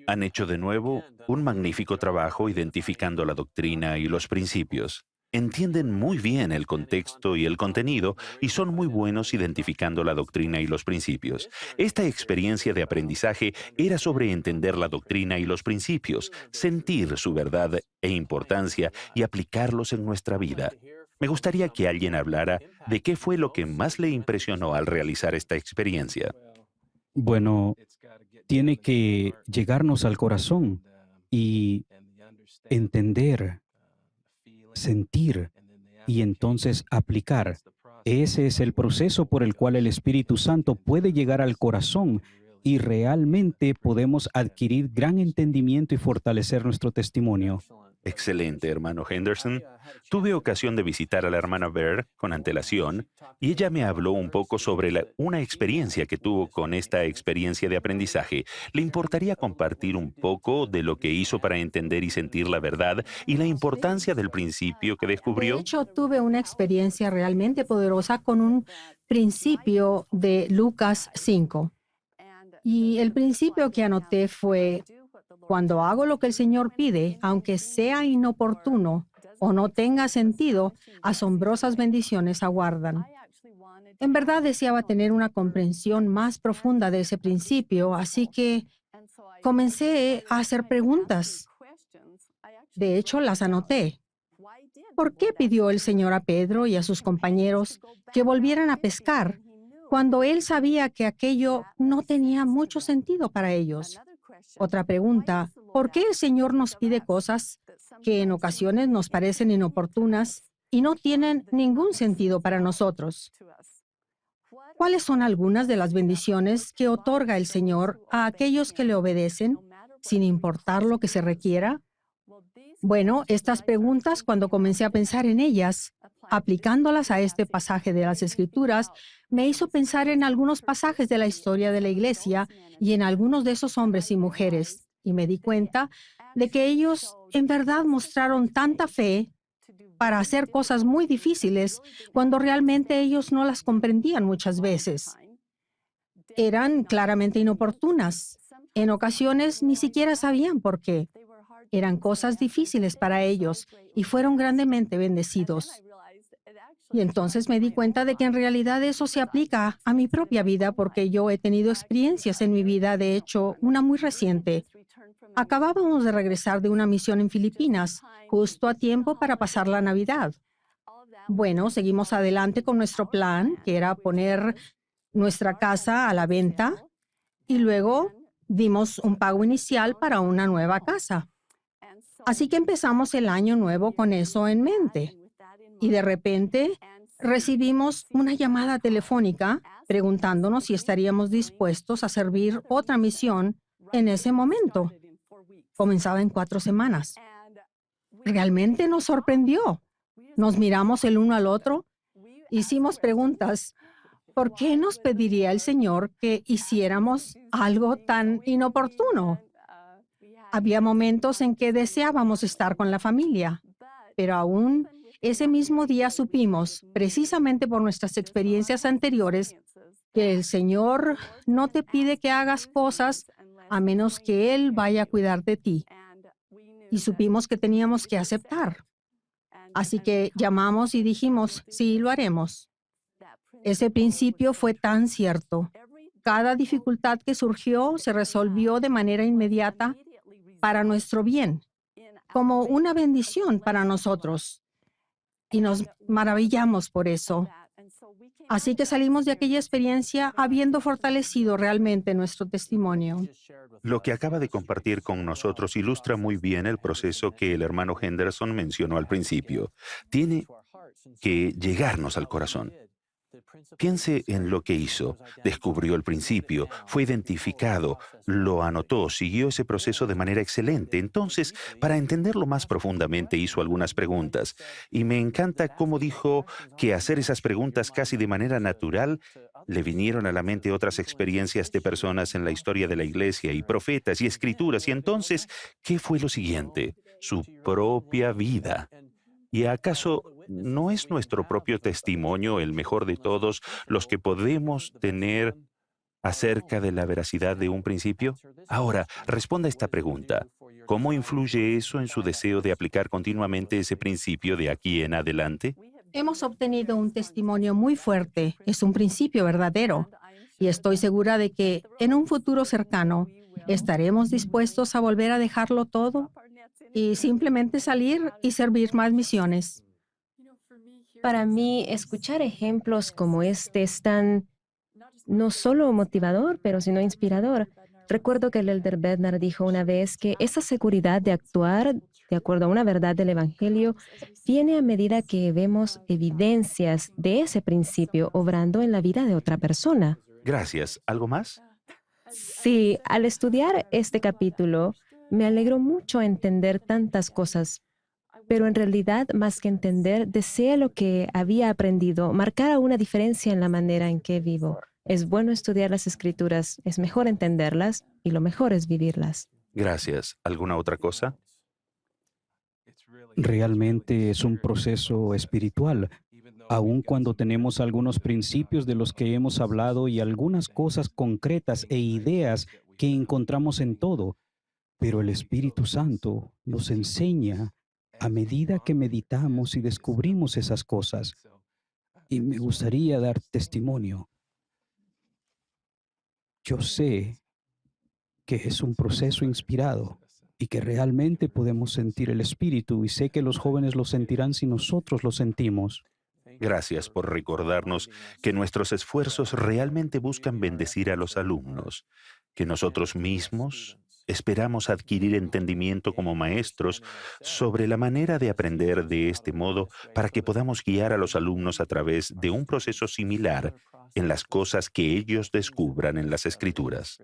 Han hecho de nuevo un magnífico trabajo identificando la doctrina y los principios. Entienden muy bien el contexto y el contenido y son muy buenos identificando la doctrina y los principios. Esta experiencia de aprendizaje era sobre entender la doctrina y los principios, sentir su verdad e importancia y aplicarlos en nuestra vida. Me gustaría que alguien hablara de qué fue lo que más le impresionó al realizar esta experiencia. Bueno, tiene que llegarnos al corazón y entender, sentir y entonces aplicar. Ese es el proceso por el cual el Espíritu Santo puede llegar al corazón y realmente podemos adquirir gran entendimiento y fortalecer nuestro testimonio. Excelente, hermano Henderson. Tuve ocasión de visitar a la hermana Bear con antelación y ella me habló un poco sobre una experiencia que tuvo con esta experiencia de aprendizaje. ¿Le importaría compartir un poco de lo que hizo para entender y sentir la verdad y la importancia del principio que De descubrió? hecho, tuve una experiencia realmente poderosa con un principio de Lucas 5. Y el principio que anoté fue, cuando hago lo que el Señor pide, aunque sea inoportuno o no tenga sentido, asombrosas bendiciones aguardan. En verdad deseaba tener una comprensión más profunda de ese principio, así que comencé a hacer preguntas. De hecho, las anoté. ¿Por qué pidió el Señor a Pedro y a sus compañeros que volvieran a pescar cuando él sabía que aquello no tenía mucho sentido para ellos? Otra pregunta, ¿por qué el Señor nos pide cosas que en ocasiones nos parecen inoportunas y no tienen ningún sentido para nosotros? ¿Cuáles son algunas de las bendiciones que otorga el Señor a aquellos que le obedecen, sin importar lo que se requiera? Bueno, estas preguntas, cuando comencé a pensar en ellas, aplicándolas a este pasaje de las Escrituras, me hizo pensar en algunos pasajes de la historia de la Iglesia y en algunos de esos hombres y mujeres, y me di cuenta de que ellos en verdad mostraron tanta fe para hacer cosas muy difíciles cuando realmente ellos no las comprendían muchas veces. Eran claramente inoportunas. En ocasiones ni siquiera sabían por qué. Eran cosas difíciles para ellos y fueron grandemente bendecidos. Y entonces me di cuenta de que en realidad eso se aplica a mi propia vida porque yo he tenido experiencias en mi vida, de hecho, una muy reciente. Acabábamos de regresar de una misión en Filipinas, justo a tiempo para pasar la Navidad. Bueno, seguimos adelante con nuestro plan, que era poner nuestra casa a la venta y luego dimos un pago inicial para una nueva casa. Así que empezamos el año nuevo con eso en mente. Y de repente recibimos una llamada telefónica preguntándonos si estaríamos dispuestos a servir otra misión en ese momento. Comenzaba en 4 semanas. Realmente nos sorprendió. Nos miramos el uno al otro, hicimos preguntas. ¿Por qué nos pediría el Señor que hiciéramos algo tan inoportuno? Había momentos en que deseábamos estar con la familia, pero aún ese mismo día supimos, precisamente por nuestras experiencias anteriores, que el Señor no te pide que hagas cosas a menos que Él vaya a cuidar de ti. Y supimos que teníamos que aceptar. Así que llamamos y dijimos, sí, lo haremos. Ese principio fue tan cierto. Cada dificultad que surgió se resolvió de manera inmediata para nuestro bien, como una bendición para nosotros. Y nos maravillamos por eso. Así que salimos de aquella experiencia habiendo fortalecido realmente nuestro testimonio. Lo que acaba de compartir con nosotros ilustra muy bien el proceso que el hermano Henderson mencionó al principio. Tiene que llegarnos al corazón. Piense en lo que hizo. Descubrió el principio, fue identificado, lo anotó, siguió ese proceso de manera excelente. Entonces, para entenderlo más profundamente, hizo algunas preguntas. Y me encanta cómo dijo que hacer esas preguntas casi de manera natural le vinieron a la mente otras experiencias de personas en la historia de la iglesia y profetas y escrituras. Y entonces, ¿qué fue lo siguiente? Su propia vida. ¿Y acaso no es nuestro propio testimonio el mejor de todos los que podemos tener acerca de la veracidad de un principio? Ahora, responda a esta pregunta. ¿Cómo influye eso en su deseo de aplicar continuamente ese principio de aquí en adelante? Hemos obtenido un testimonio muy fuerte. Es un principio verdadero. Y estoy segura de que en un futuro cercano estaremos dispuestos a volver a dejarlo todo y simplemente salir y servir más misiones. Para mí, escuchar ejemplos como este es tan no solo motivador, pero sino inspirador. Recuerdo que el elder Bednar dijo una vez que esa seguridad de actuar de acuerdo a una verdad del Evangelio viene a medida que vemos evidencias de ese principio obrando en la vida de otra persona. Gracias. ¿Algo más? Sí, al estudiar este capítulo, me alegró mucho entender tantas cosas, pero en realidad, más que entender, deseé lo que había aprendido, marcara una diferencia en la manera en que vivo. Es bueno estudiar las escrituras, es mejor entenderlas y lo mejor es vivirlas. Gracias. ¿Alguna otra cosa? Realmente es un proceso espiritual, aun cuando tenemos algunos principios de los que hemos hablado y algunas cosas concretas e ideas que encontramos en todo, pero el Espíritu Santo nos enseña a medida que meditamos y descubrimos esas cosas. Y me gustaría dar testimonio. Yo sé que es un proceso inspirado y que realmente podemos sentir el Espíritu, y sé que los jóvenes lo sentirán si nosotros lo sentimos. Gracias por recordarnos que nuestros esfuerzos realmente buscan bendecir a los alumnos, que nosotros mismos esperamos adquirir entendimiento como maestros sobre la manera de aprender de este modo para que podamos guiar a los alumnos a través de un proceso similar en las cosas que ellos descubran en las Escrituras.